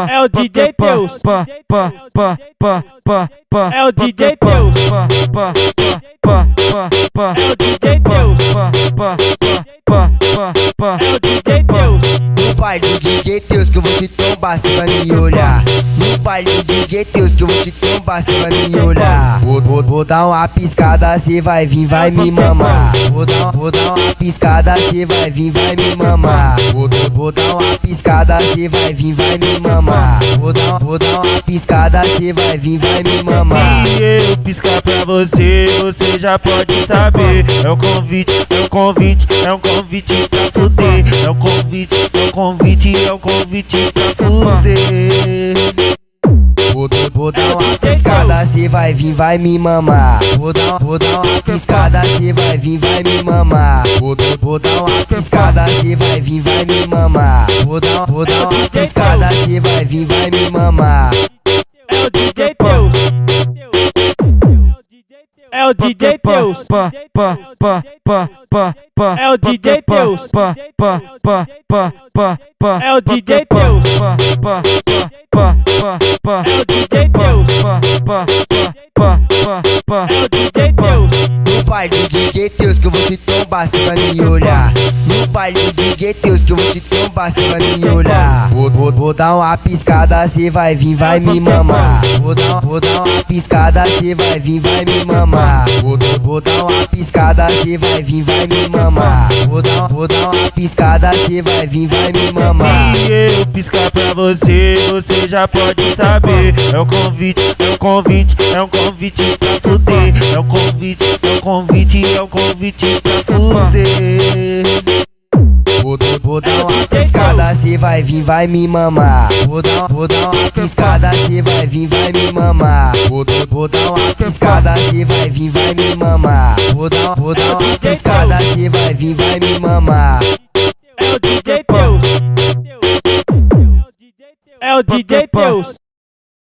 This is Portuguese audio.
É o DJ Teus. É o DJ Teus. É o DJ Teus. É o DJ Teus. No baile do DJ Teus que eu vou te trombar, cê vai me olhar. No baile do DJ Teus que eu vou te trombar, cê vai me olhar. Vou dar uma piscada, cê vai vir, vai me mamar. Vou dar uma piscada, cê vai vir, vai me mamar. Vou dar uma piscada, cê vai vir, vai me mamar. Vou dar uma piscada, cê vai vir, vai me mamar. Se eu piscar pra você, você já pode saber. É um convite, é um convite, é um convite pra fuder. É um convite, é um convite, é um convite pra fuder. Vou dar uma piscada, cê vai vir, vai me mamar. Vou dar uma piscada, cê vai vir, vai me mamar. Vou dar uma piscada, cê vai vir, vai me mamar. Vou dar uma piscada, cê vai vir, vai me mamar. É o DJ Teus. É o DJ Teus. É o DJ Teus. É o DJ Teus. É o DJ Teus. É o DJ Teus. No baile do DJ Teus que eu vou te trombar, cê vai me olhar. No baile do DJ Teus que eu vou te trombar, cê vai me olhar. Vou dar uma piscada, cê vai vir, vai me mamar. Vou dar uma piscada, cê vai vir, vai me mamar. Vou dar uma piscada, cê vai vir, vai me mamar. Vou dar uma piscada, cê vai vir, vai me mamar. Se eu piscar pra você, você já pode saber. É um convite, é um convite, é um convite pra fuder. É um convite, é um convite, é um convite pra fuder. Vou dar uma piscada, cê vai vir, vai me mamar. Vou dar uma piscada, cê vai vir, vai me mamar. Vou dar uma piscada, cê vai vir, vai me mamar. Vou dar uma piscada, cê vai vir, vai me mamar.